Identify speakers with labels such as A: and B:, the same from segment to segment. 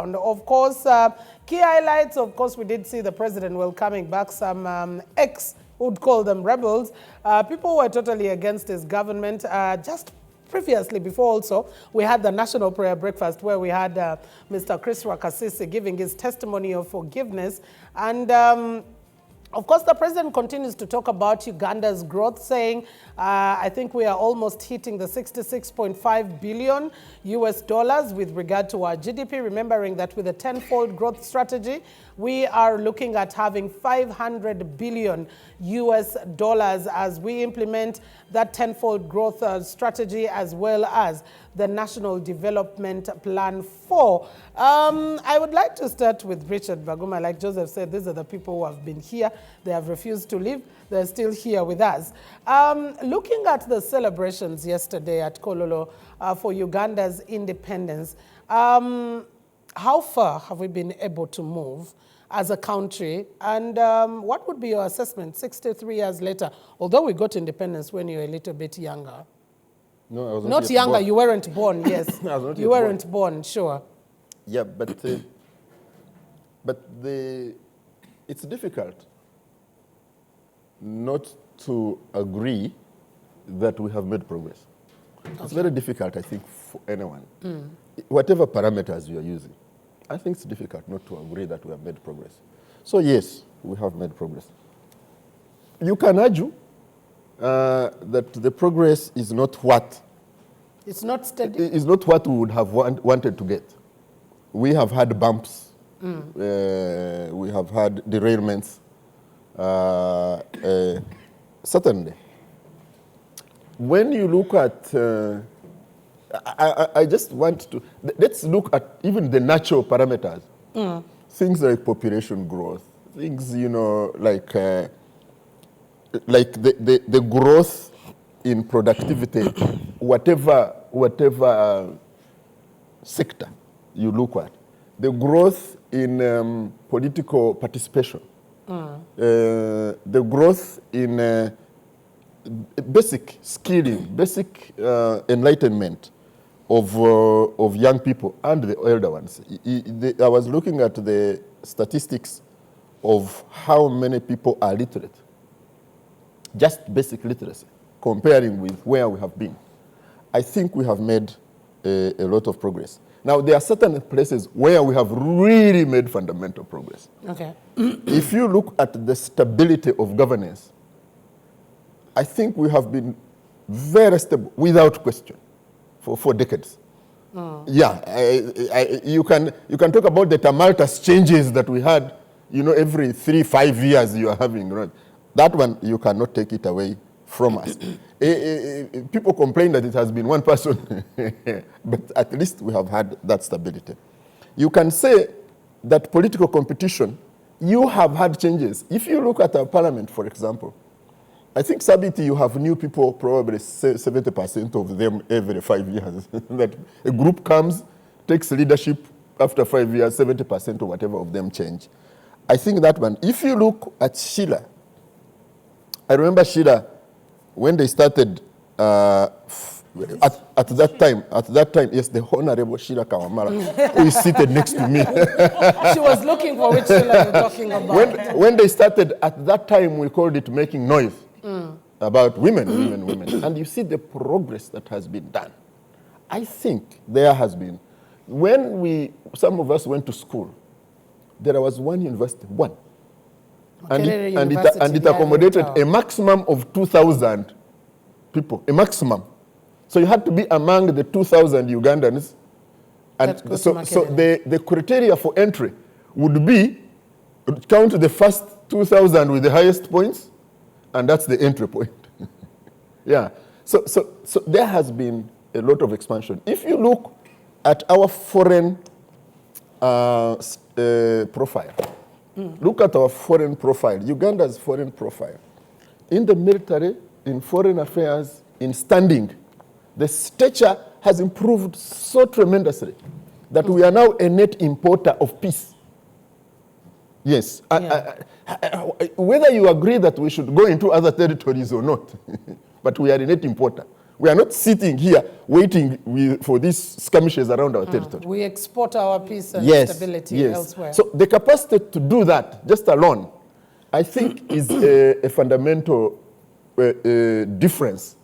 A: And of course, key highlights, of course, we did see the president welcoming back some would call them rebels. People were totally against his government. Just previously, before also, we had the National Prayer Breakfast where we had Mr. Chris Rakasisi giving his testimony of forgiveness. And of course, the president continues to talk about Uganda's growth, saying, I think we are almost hitting the 66.5 billion US dollars with regard to our GDP, remembering that with a tenfold growth strategy, we are looking at having 500 billion US dollars as we implement that tenfold growth strategy, as well as the National Development Plan 4. I would like to start with Richard Baguma. Like Joseph said, these are the people who have been here. They have refused to leave. They're still here with us. Looking at the celebrations yesterday at Kololo for Uganda's independence, how far have we been able to move as a country? And what would be your assessment 63 years later? Although we got independence when you were a little bit younger.
B: No, I was
A: not younger,
B: born.
A: You weren't born, yes. You weren't born, sure.
B: Yeah, but it's difficult not to agree that we have made progress. Okay. It's very difficult, I think, for anyone. Whatever parameters you are using, I think it's difficult not to agree that we have made progress. So yes, we have made progress. You can argue that the progress is not what
A: it's not steady.
B: It's not what we would have wanted to get. We have had bumps. We have had derailments. Certainly. When you look at, I just want to, let's look at even the natural parameters. Things like population growth, things, you know, like the growth in productivity, whatever sector you look at, the growth in political participation, the growth in basic skilling, basic enlightenment of young people and the elder ones. I was looking at the statistics of how many people are literate, just basic literacy, comparing with where we have been. I think we have made a lot of progress. Now, there are certain places where we have really made fundamental progress.
A: Okay.
B: If you look at the stability of governance, I think we have been very stable, without question, for decades. Yeah, you can talk about the tumultuous changes that we had, you know, every 3-5 years you are having. Right? That one, you cannot take it away from us. People complain that it has been one person, but at least we have had that stability. You can say that political competition, you have had changes. If you look at our parliament, for example, I think Sabiti, you have new people, probably 70% of them every 5 years. That a group comes, takes leadership, after 5 years, 70% or whatever of them change. I think that one. If you look at Sheila, I remember Sheila, when they started, at that time, yes, the Honorable Sheila Kawamara, who is seated next to me.
A: She was looking for which Sheila you're talking about.
B: When they started, at that time, we called it making noise about women. And you see the progress that has been done. I think there has been. When some of us went to school, there was one university, one. And it accommodated a maximum of 2,000 people, a maximum. So you had to be among the 2,000 Ugandans. And so the criteria for entry would be, count the first 2,000 with the highest points, and that's the entry point. Yeah. So there has been a lot of expansion. If you look at our foreign profile, look at our foreign profile, Uganda's foreign profile. In the military, in foreign affairs, in standing, the stature has improved so tremendously that we are now a net importer of peace. Yes. Yeah. Whether you agree that we should go into other territories or not, but we are a net importer. We are not sitting here waiting for these skirmishes around our territory.
A: We export our peace and stability elsewhere.
B: So the capacity to do that just alone, I think, is a fundamental difference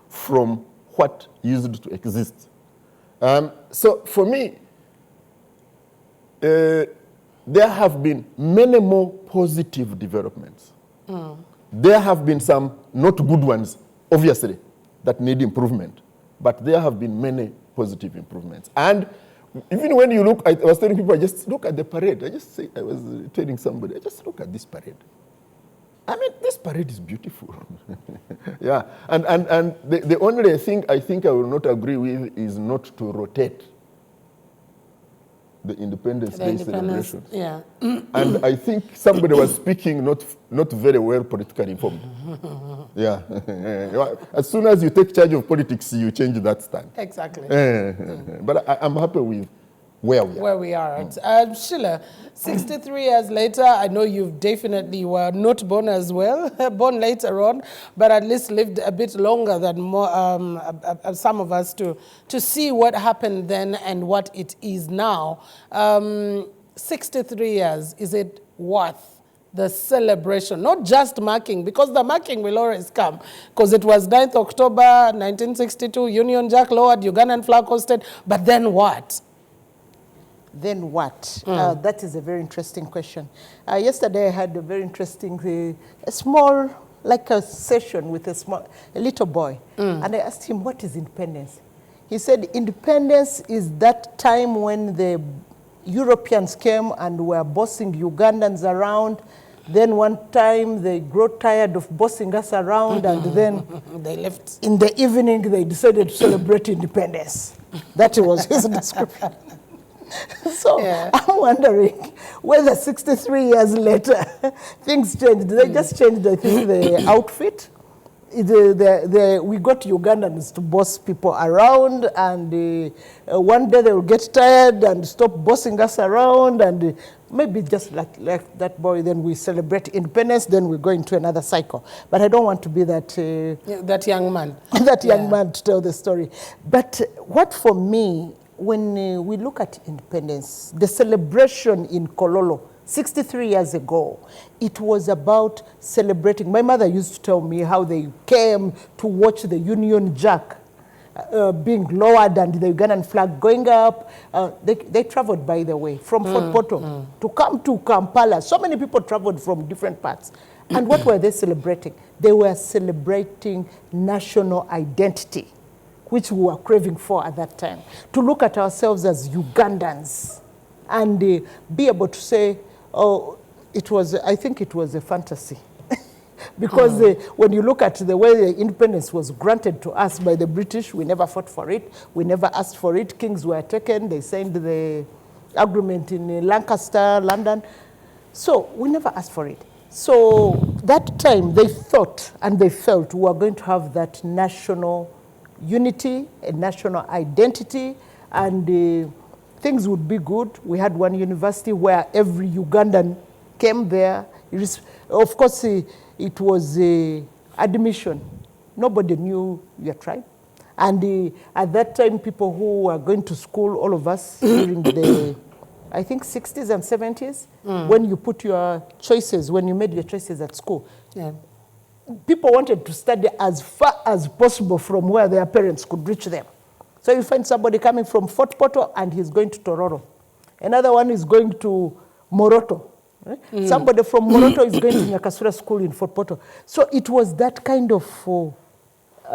B: from what used to exist. So for me, there have been many more positive developments. There have been some not good ones, obviously, that need improvement. But there have been many positive improvements. And even when you look, I was telling people, just look at the parade. I was telling somebody, just look at this parade. I mean, this parade is beautiful. Yeah, and the only thing I think I will not agree with is not to rotate the Independence Day celebration.
A: Yeah.
B: And I think somebody was speaking not very well politically informed. Yeah. As soon as you take charge of politics, you change that stand.
A: Exactly.
B: But I'm happy with where we are.
A: Where we are at. Sheila, 63 years later, I know you definitely were not born as well, born later on, but at least lived a bit longer than some of us to see what happened then and what it is now. 63 years, is it worth the celebration? Not just marking, because the marking will always come, because it was 9th October 1962, Union Jack lowered, Ugandan flag hosted, but then what?
C: Then what? That is a very interesting question. Yesterday I had a very interesting, a small, like a session with a little boy. And I asked him, what is independence? He said, independence is that time when the Europeans came and were bossing Ugandans around. Then one time they grew tired of bossing us around and then
A: they left.
C: In the evening they decided to celebrate independence. That was his description. So I'm wondering whether 63 years later things changed. They just changed, I think, the outfit. We got Ugandans to boss people around, and one day they will get tired and stop bossing us around, and maybe just like that boy, then we celebrate independence, then we go into another cycle. But I don't want to be that
A: that young man.
C: That young man to tell the story. But what for me, when we look at independence, the celebration in Kololo 63 years ago, it was about celebrating. My mother used to tell me how they came to watch the Union Jack being lowered and the Ugandan flag going up. They traveled, by the way, from Fort Portal to come to Kampala. So many people traveled from different parts. And what were they celebrating? They were celebrating national identity, which we were craving for at that time. To look at ourselves as Ugandans and be able to say, oh, I think it was a fantasy. Because when you look at the way the independence was granted to us by the British, we never fought for it. We never asked for it. Kings were taken. They signed the agreement in Lancaster, London. So we never asked for it. So that time they thought and they felt we were going to have that national unity, a national identity, and things would be good. We had one university where every Ugandan came there. Of course, it was admission. Nobody knew your tribe. And at that time, people who were going to school, all of us, during the, I think, 60s and 70s, when you put your choices, when you made your choices at school, people wanted to study as far as possible from where their parents could reach them. So you find somebody coming from Fort Portal and he's going to Tororo. Another one is going to Moroto. Somebody from Moroto is going to Nyakasura School in Fort Portal. So it was that kind of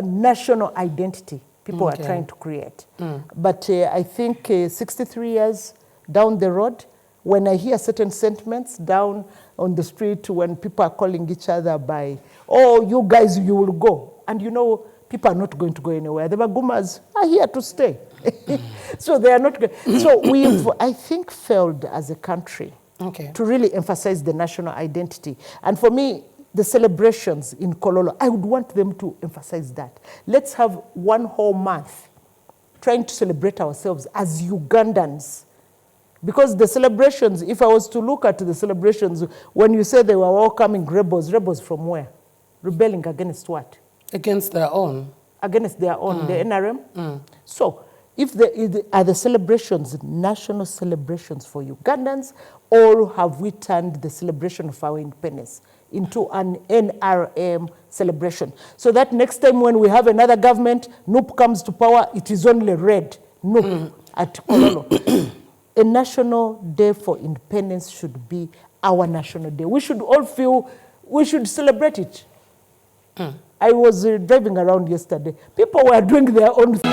C: national identity people are trying to create. But I think 63 years down the road, when I hear certain sentiments down on the street, when people are calling each other by, oh, you guys, you will go. And you know, people are not going to go anywhere. The Bagumas are here to stay. So they are not going. So we've, I think, failed as a country to really emphasize the national identity. And for me, the celebrations in Kololo, I would want them to emphasize that. Let's have one whole month trying to celebrate ourselves as Ugandans. Because the celebrations, if I was to look at the celebrations, when you say they were welcoming rebels, rebels from where? Rebelling against what?
A: Against their own.
C: against their own, the NRM. So if are the celebrations national celebrations for Ugandans, or have we turned the celebration of our independence into an NRM celebration? So that next time when we have another government, NUP comes to power, it is only red, NUP at Kololo. A national day for independence should be our national day. We should all feel, we should celebrate it. I was driving around yesterday. People were doing their own thing.